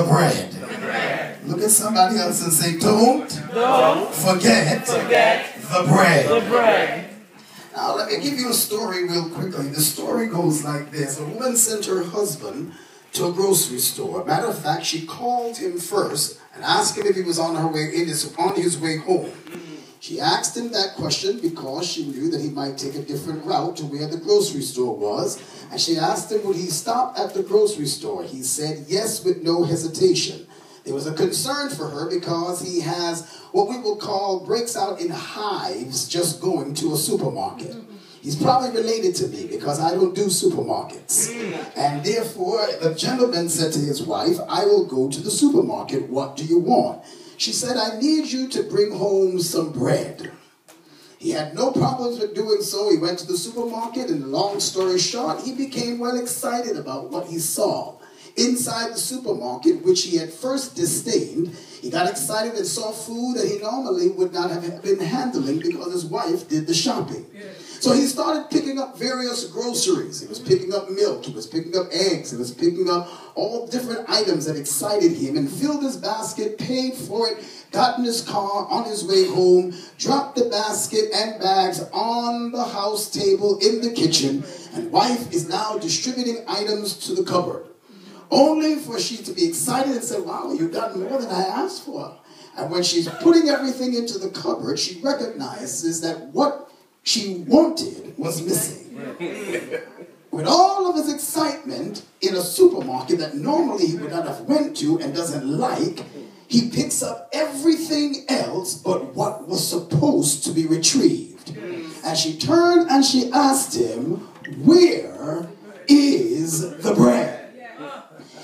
the bread. Look at somebody else and say, don't forget the bread. Now, let me give you a story real quickly. The story goes like this. A woman sent her husband to a grocery store. Matter of fact, she called him first and asked him if he was on his way home. She asked him that question because she knew that he might take a different route to where the grocery store was. And she asked him, would he stop at the grocery store? He said yes with no hesitation. There was a concern for her because he has what we will call breaks out in hives just going to a supermarket. He's probably related to me because I don't do supermarkets. And therefore, the gentleman said to his wife, I will go to the supermarket. What do you want? She said, I need you to bring home some bread. He had no problems with doing so. He went to the supermarket, and long story short, he became well excited about what he saw. Inside the supermarket, which he had first disdained, he got excited and saw food that he normally would not have been handling because his wife did the shopping. So he started picking up various groceries. He was picking up milk, he was picking up eggs, he was picking up all different items that excited him and filled his basket, paid for it, got in his car on his way home, dropped the basket and bags on the house table in the kitchen, and wife is now distributing items to the cupboard. Only for she to be excited and say, wow, you got more than I asked for. And when she's putting everything into the cupboard, she recognizes that what she wanted was missing. With all of his excitement in a supermarket that normally he would not have went to and doesn't like, he picks up everything else but what was supposed to be retrieved. And she turned and she asked him, where is the bread?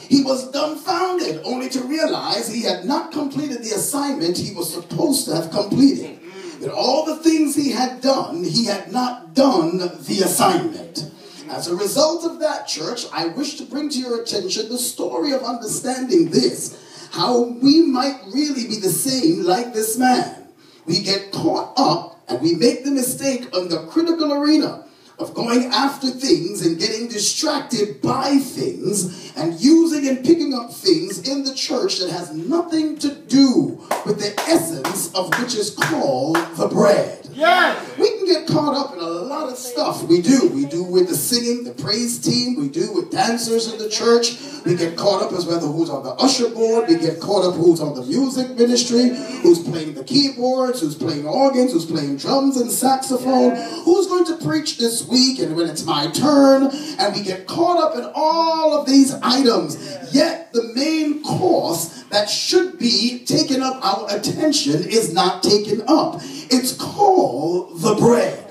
He was dumbfounded, only to realize he had not completed the assignment he was supposed to have completed. With all the things he had done, he had not done the assignment. As a result of that, church, I wish to bring to your attention the story of understanding this, how we might really be the same like this man. We get caught up and we make the mistake on the critical arena of going after things and getting distracted by things and using and picking up things in the church that has nothing to do with the essence of which is called the bread. Yes. We can get caught up in a lot of stuff. We do. We do with the singing, the praise team. We do with dancers in the church. We get caught up as whether who's on the usher board. We get caught up who's on the music ministry, who's playing the keyboards, who's playing organs, who's playing drums and saxophone, who's going to preach this week and when it's my turn. And we get caught up in all of these items. Yet the main course that should be taking up our attention is not taken up. It's called the bread.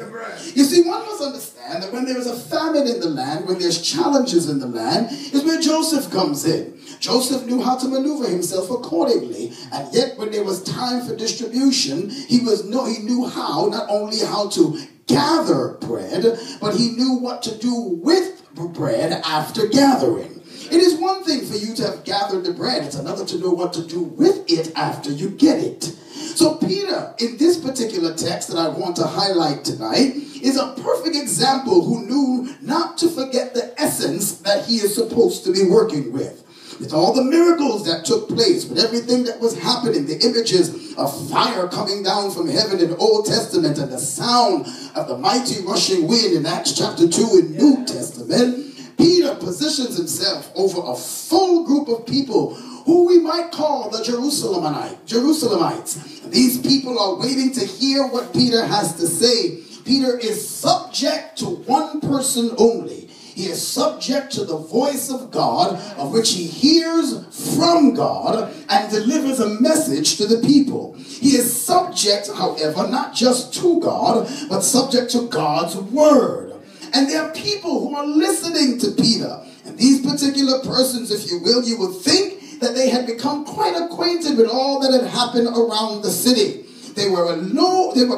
You see, one must understand that when there is a famine in the land, when there's challenges in the land, is where Joseph comes in. Joseph knew how to maneuver himself accordingly, and yet when there was time for distribution, he knew how, not only how to gather bread, but he knew what to do with bread after gathering. It is one thing for you to have gathered the bread. It's another to know what to do with it after you get it. So Peter, in this particular text that I want to highlight tonight, is a perfect example who knew not to forget the essence that he is supposed to be working with. With all the miracles that took place, with everything that was happening, the images of fire coming down from heaven in the Old Testament and the sound of the mighty rushing wind in Acts chapter 2 in New Testament, Peter positions himself over a full group of people who we might call the Jerusalemites. These people are waiting to hear what Peter has to say. Peter is subject to one person only. He is subject to the voice of God, of which he hears from God and delivers a message to the people. He is subject, however, not just to God, but subject to God's word. And there are people who are listening to Peter. And these particular persons, if you will, you would think that they had become quite acquainted with all that had happened around the city. They were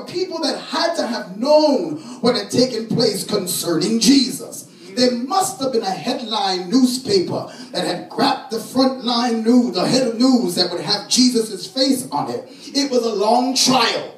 people that had to have known what had taken place concerning Jesus. There must have been a headline newspaper that had grabbed the front line news, the head of news that would have Jesus' face on it. It was a long trial.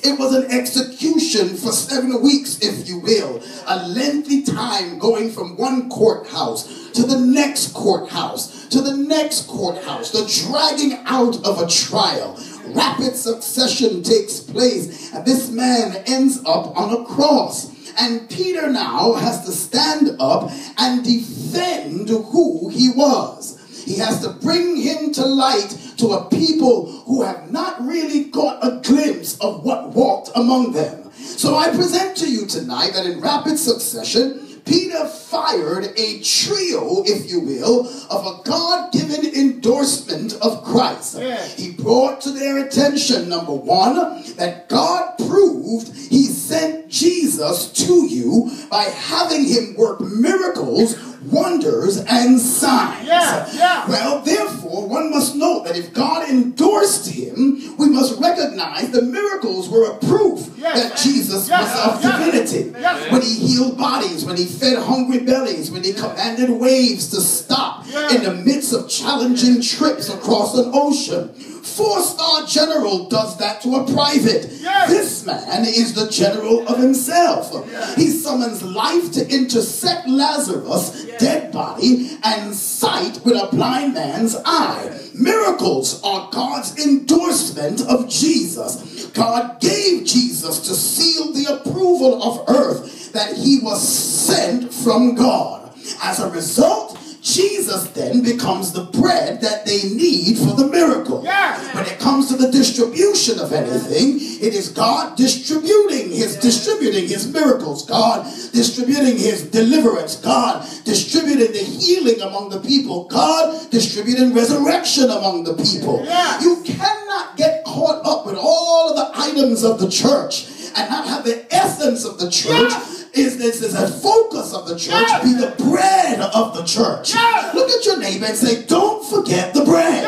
It was an execution for 7 weeks, if you will. A lengthy time going from one courthouse to the next courthouse, to the next courthouse, the dragging out of a trial. Rapid succession takes place, and this man ends up on a cross. And Peter now has to stand up and defend who he was. He has to bring him to light to a people who have not really got a glimpse of what walked among them. So I present to you tonight that in rapid succession, Peter fired a trio, if you will, of a God-given endorsement of Christ. He brought to their attention, number one, that God proved he sent Jesus to you by having him work miracles, wonders, and signs. Well, therefore, one must note that if God endorsed him, we must recognize the miracles were a proof that Jesus was of divinity. When he healed bodies, when he fed hungry bellies, when he commanded waves to stop in the midst of challenging trips across an ocean. 4-star general does that to a private. This man is the general of himself. He summons life to intersect Lazarus' dead body and sight with a blind man's eye. Miracles are God's endorsement of Jesus. God gave Jesus to seal the approval of earth that he was sent from God. As a result, Jesus then becomes the bread that they need for the miracle. When it comes to the distribution of anything, it is God distributing his miracles, God distributing his deliverance, God distributing the healing among the people, God distributing resurrection among the people. You cannot get caught up with all of the items of the church and not have the essence of the church. Is a focus of the church, be the bread of the church. Look at your neighbor and say, don't forget the bread.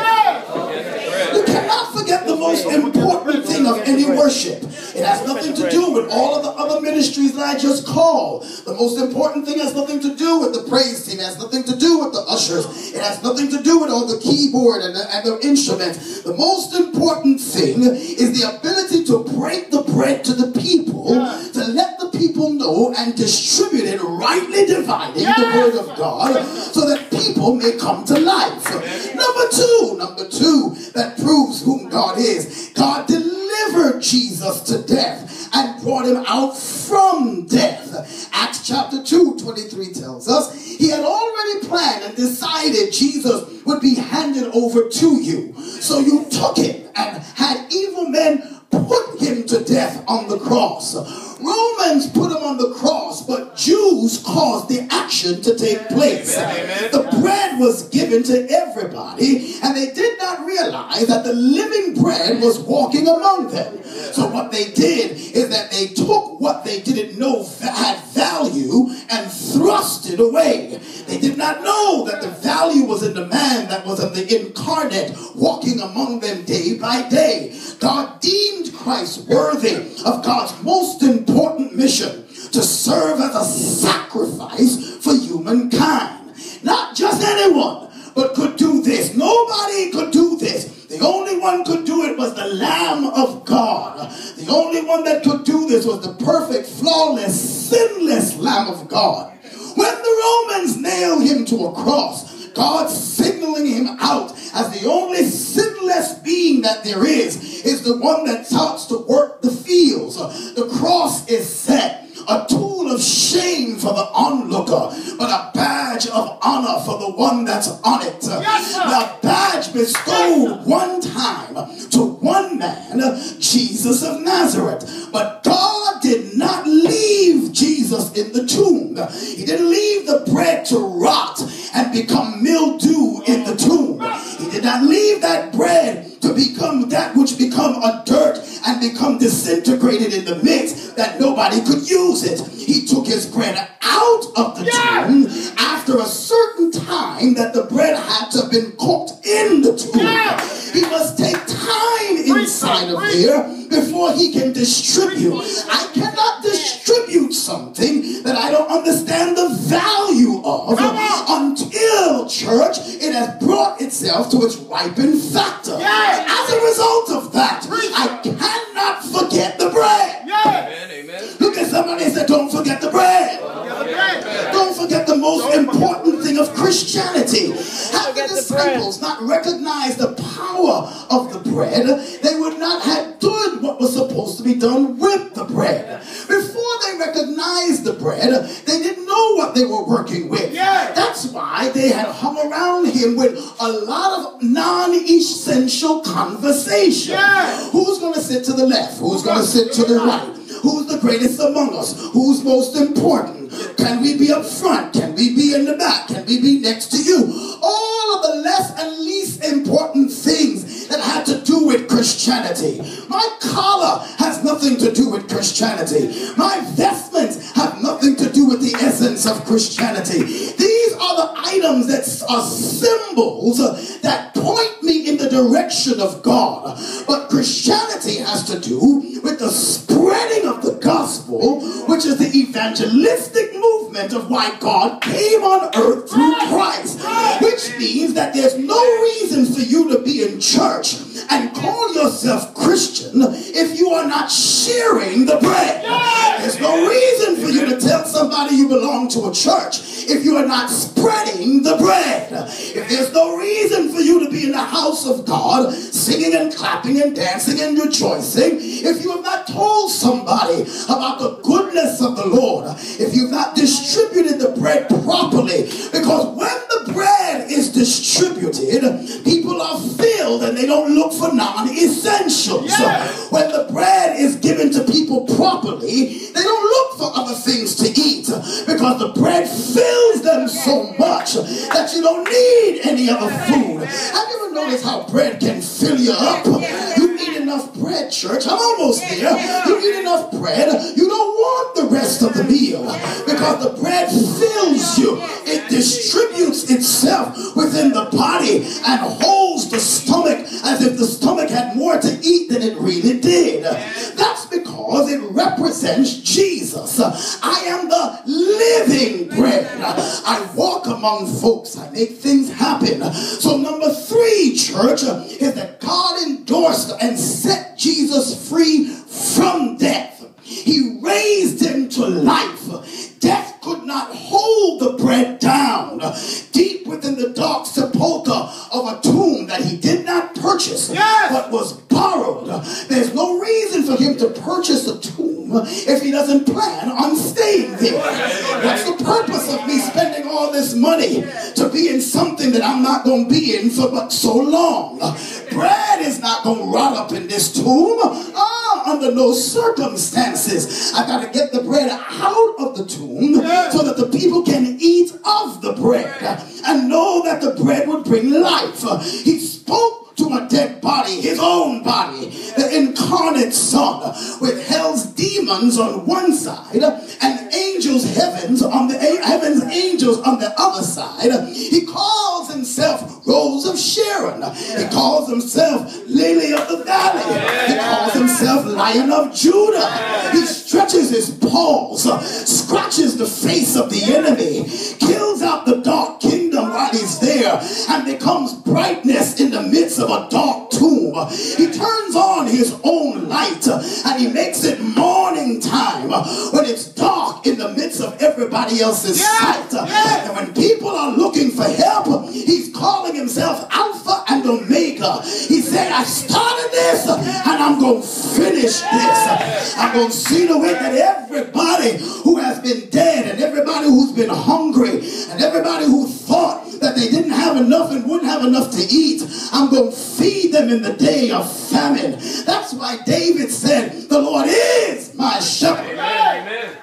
You cannot forget the most important thing of any worship. It has nothing to do with all of the other ministries that I just called. The most important thing has nothing to do with the praise team. It has nothing to do with the ushers. It has nothing to do with all the keyboard and the instruments. The most important thing is the ability to break the bread to the people, to let the people know and distribute it, rightly dividing the word of God, so that people may come to life. Number two, that proves whom God is. God delivered Jesus to death and brought him out from death. Acts chapter 2:23 tells us he had already planned and decided Jesus would be handed over to you. So you took him and had evil men put him to death on the cross. Romans put him on the cross, but Jews caused the action to take place. The bread was given to everybody, and they did not realize that the living bread was walking among them. So what they did is that they took what they didn't know had value and thrust it away. They did not know that the value was in the man that was in the incarnate, walking among them day by day. God deemed Christ worthy of God's most important mission, to serve as a sacrifice for humankind. Not just anyone, but could do this. Nobody could do this. The only one could do it was the Lamb of God. The only one that could do this was the perfect, flawless, sinless Lamb of God. When the Romans nailed him to a cross, God signaling him out as the only sinless being that there is the one that starts to work the fields. The cross is set, a tool of shame for the onlooker, but a badge of honor for the one that's on it. The badge bestowed one time to one man, Jesus of Nazareth. But God did not leave Jesus in the tomb. He didn't leave the bread to rot and become mildew in the tomb. He did not leave that bread to become that which become a dirt and become disintegrated in the midst that nobody could use it. He took his bread out of the tomb after a certain time that the bread had to have been cooked in the tomb. He must take time inside of there before he can distribute. I cannot distribute something that I don't understand the value of until, church, it has brought itself to its ripened factor. As a result of that, I cannot forget the bread. Somebody said, don't forget the bread. Don't forget the most important thing of Christianity. Had the disciples not recognized the power of the bread, they would not have done what was supposed to be done with the bread. Before they recognized the bread, they didn't know what they were working with. That's why they had hung around him with a lot of non-essential conversation. Who's going to sit to the left? Who's going to sit to the right? Who's the greatest among us? Who's most important? Can we be up front? Can we be in the back? Can we be next to you? All of the less and least important things that had to do with Christianity. My collar has nothing to do with Christianity. My vestments have nothing to do with the essence of Christianity. These are the items that are symbols that point me in the direction of God. But Christianity has to do with the spreading of the gospel, which is the evangelistic movement of why God came on earth through Christ. Which means that there's no reason for you to be in church and call yourself Christian if you are not sharing the bread. There's no reason for you to tell somebody you belong to a church if you are not spreading the bread. If there's no reason for you to be in the house of God singing and clapping and dancing and rejoicing if you have not told somebody about the goodness of the Lord, if you've not distributed the bread properly. Because when the bread is distributed, people are filled and they don't look for non-essentials. When the bread is given to people properly, they don't look for other things to eat, because the bread fills them so much that you don't need any other food. Have you ever noticed how bread can fill you up? You eat enough bread, church. I'm almost there. You eat enough bread, you don't want the rest of the meal, because the bread fills you. It distributes itself within the body and holds the stomach as if the stomach had more to eat than it really did. That's because it represents Jesus. I am the living bread. I walk among folks. I make things happen. So number 3, church, is that God endorsed and set Jesus free from death. He raised him to life. Death could not hold the bread down. Deep within the dark sepulcher of a tomb that he did not purchase, but was borrowed. There's no reason for him to purchase a tomb if he doesn't plan on staying there. What's the purpose of me spending all this money to be in something that I'm not going to be in for but so long? Bread is not going to rot up in this tomb. Under no circumstances. I got to get the bread out of the tomb so that the people can eat of the bread and know that the bread would bring life. He spoke to a dead body, his own body, the incarnate Son, with hell's demons on one side and heaven's angels on the other side. He calls himself Rose of Sharon. He calls himself Lily of the Valley. He calls himself Lion of Judah. He stretches his paws, scratches the face of the enemy, kills out the dark kingdom while he's there, and becomes brightness in the midst of a dark tomb. He turns on his own light and he makes it morning time when it's dark in the midst of everybody else's sight. And when people are looking for help, he's calling himself Alpha and Omega. He said, I started this and I'm going to finish this. I'm going to see to it that everybody who has been dead and everybody who's been hungry and everybody who thought that they didn't have enough and wouldn't have enough to eat, I'm going to feed them in the day of famine. That's why David said, the Lord is my shepherd. Amen.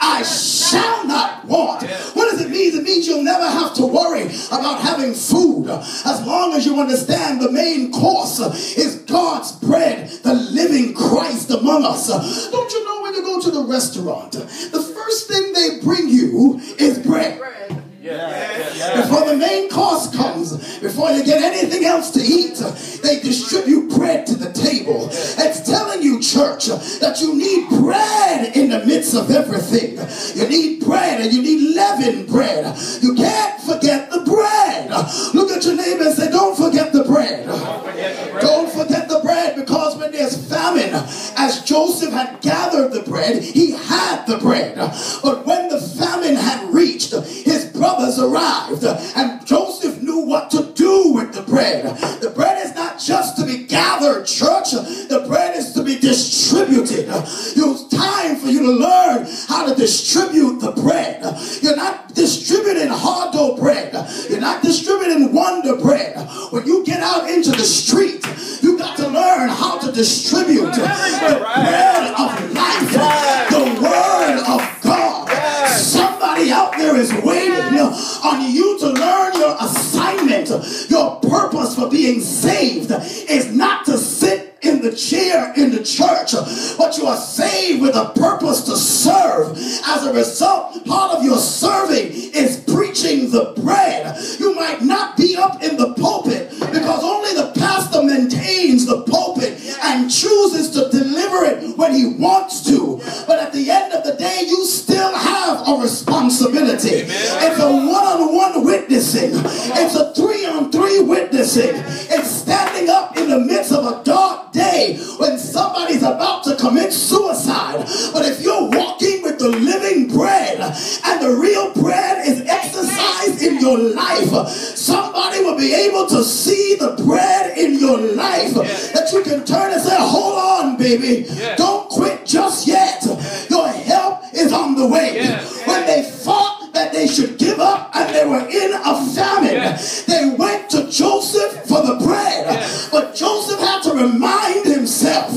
I shall not want. What does it mean? It means you'll never have to worry about having food as long as you understand the main course is God's bread, the living Christ among us. Don't you know when you go to the restaurant, the first thing they bring you is bread? Before the main course comes, before you get anything else to eat, they distribute bread to the table. It's telling you, church, that you need bread in the midst of everything. You need bread, and you need leavened bread. You can't forget the bread. Look at your neighbor and say, don't forget the bread. Don't forget the bread, because when there's famine, as Joseph had gathered the bread, he had the bread. But when the famine had reached, his brothers arrived, and Joseph knew what to do with the bread. The bread is not just to be gathered, church. The bread is to be distributed. It's time for you to learn how to distribute the bread. You're not distributing hard dough bread. You're not distributing Wonder Bread. When you get out into the street, you got to learn how to distribute the bread of life, the word of God. Somebody out there is waiting on you to learn your assignment. Your purpose for being saved is not to sit in the chair in the church, but you are saved with a purpose to serve. As a result, part of your serving is preaching the bread. You might not be up in the pulpit because only the pastor maintains the pulpit and chooses to deliver it when he wants to. But at the end of the day, you still have a responsibility. It's a one-on-one witnessing. It's a three-on-three witnessing. It's standing up in the midst of a dark day when somebody's about to commit suicide. But if you're walking with the living bread and the real bread is exercised in your life, somebody will be able to see the bread in your life that you can turn and say, hold on, baby. Don't quit just yet. Your help is on the way. When they thought that they should give up and they were in a famine, they went to Joseph for the bread. But Joseph had to remind himself,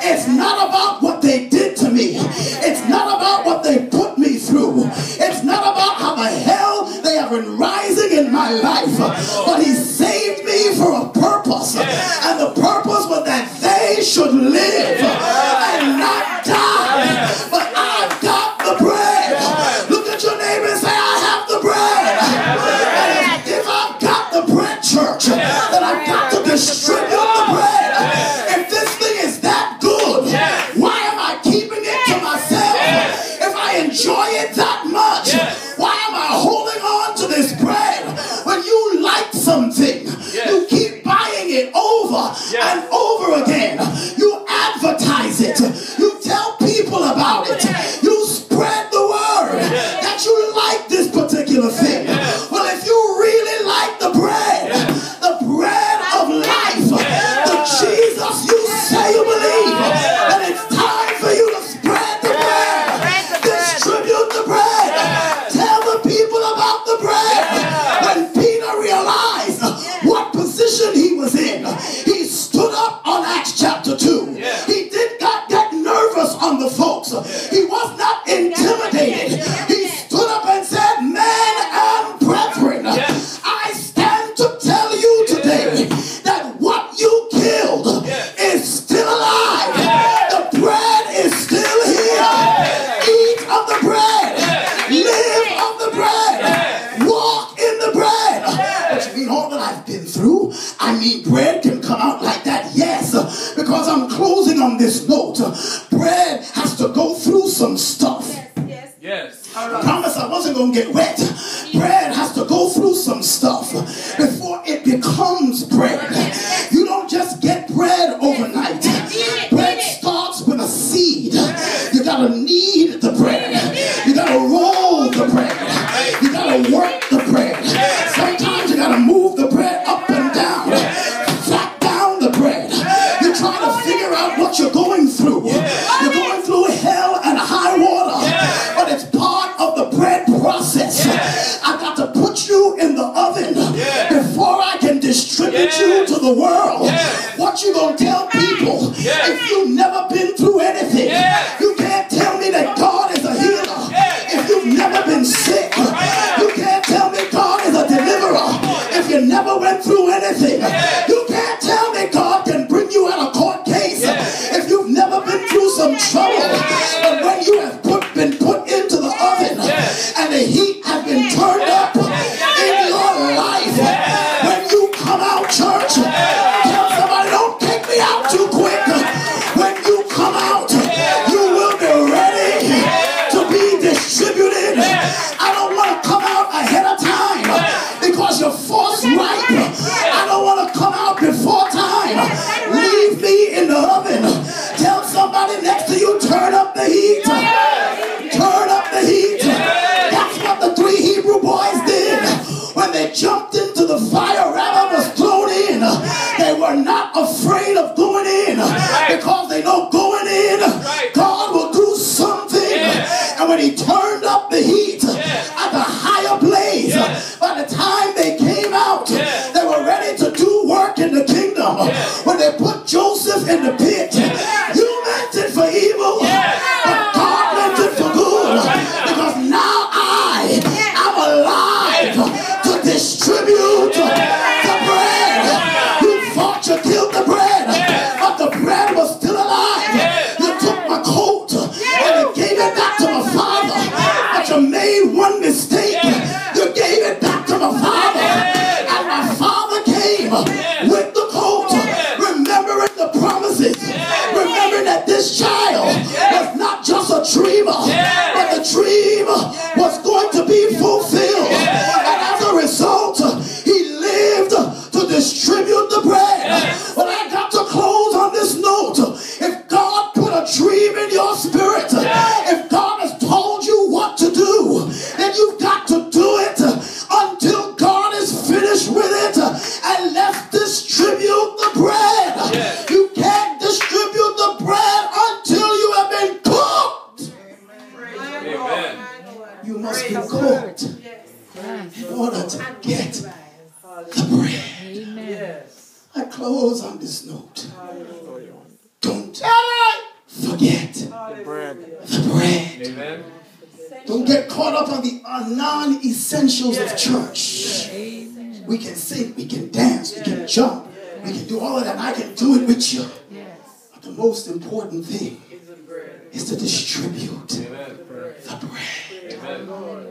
it's not about what they did to me. It's not about what they put me through. It's not about how the hell they have been rising in my life. But he saved me for a purpose. And the purpose was that they should live and not die. But I've got the bread. Look at your neighbor and say, I have the bread. And if I've got the bread, church, then I've got to distribute the bread. If this thing is that good, why am I keeping it to myself? If I enjoy it that much, why am I holding on to this bread? When you like something, you keep buying it over and over again. You advertise it. You tell people about it. You spread the word that you like this particular thing. Well, if you really like the bread of life, the Jesus you say you believe, then it's time for you to spread the bread. Distribute the bread. Tell the people about the bread. When Peter realized what position he was in, he stood up on Acts chapter 2. He did not get nervous on the folks. He was not intimidated. He stood up and said, men and brethren, I stand to tell you today that what you killed is still alive. The bread is still here. Eat of the bread. Live of the bread. Walk in the bread. But you mean all that I've been through? I mean, bread can come out like that? Yes, because I'm closing on this note. Bread has to go through some stuff. Yes. I promise I wasn't going to get wet. Bread has to go through some stuff before it becomes bread. You don't just get bread overnight. Bread starts with a seed. You got to knead the bread. You got to roll the bread. You got to work the bread. Sometimes you got to move the bread up and down. Flat down the bread. You're trying to figure out what you're going through. You're going through hell and high water. But it's part of the bread process. I've got to put you in the oven before I can distribute you to the world. What you gonna tell people if you've never been through anything? You can't tell me that God is a healer if you've never been sick. You can't tell me God is a deliverer if you never went through anything. You can't tell me God can bring you out of court case if you've never been through some trouble. But when you have been put into the oven and the heat has been turned up in your life, when you come out, church, tell somebody, don't take me out too quick. When you come out, you will be ready to be distributed. I don't want to come out ahead of time because you're force ripe. I don't want to come out before time. Leave me in the oven. Tell somebody next to you, turn up the heat. Turn are not afraid of going in because they know going in, God will do something. And when he turned up the heat at the higher blaze, by the time they came out, they were ready to do work in the kingdom. When they put Joseph in the pit, you meant it for evil, but God meant it for good, because now I am alive to distribute the bread. You thought you killed the bread, but the bread was still alive. You took my coat and you gave it back to my father, but you made one mistake. You gave it back to my father, and my father came with the coat, remembering the promises, remembering that this child was not just a dreamer, but the dream was going to be fulfilled. And as a result, he lived to distribute the bread. But I got to close on this note. If God put a dream in your spirit, if God has told you what to do, then you've got to do it until God is finished with it. And let's distribute the bread. You can't distribute the bread until you have been cooked. Amen. You must be cooked in order to get the bread. Amen. I close on this note. Don't forget the bread. Amen. Don't get caught up on the non-essentials of church. We can sing, we can dance, we can jump, we can do all of that. I can do it with you. But the most important thing is to distribute the bread.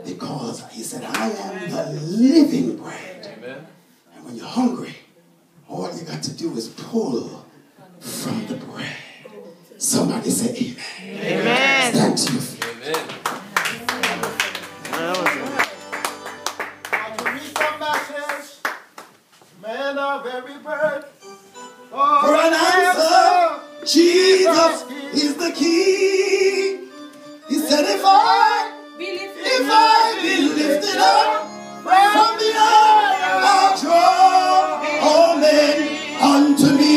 Because he said, I am the living bread. And when you're hungry, all you got to do is pull from the bread. Somebody say amen. Amen. Stand to your feet. Amen. To read the message, man of every bird. For an answer, Jesus is the key. He said, if I be lifted up from the earth, I'll draw all men unto me.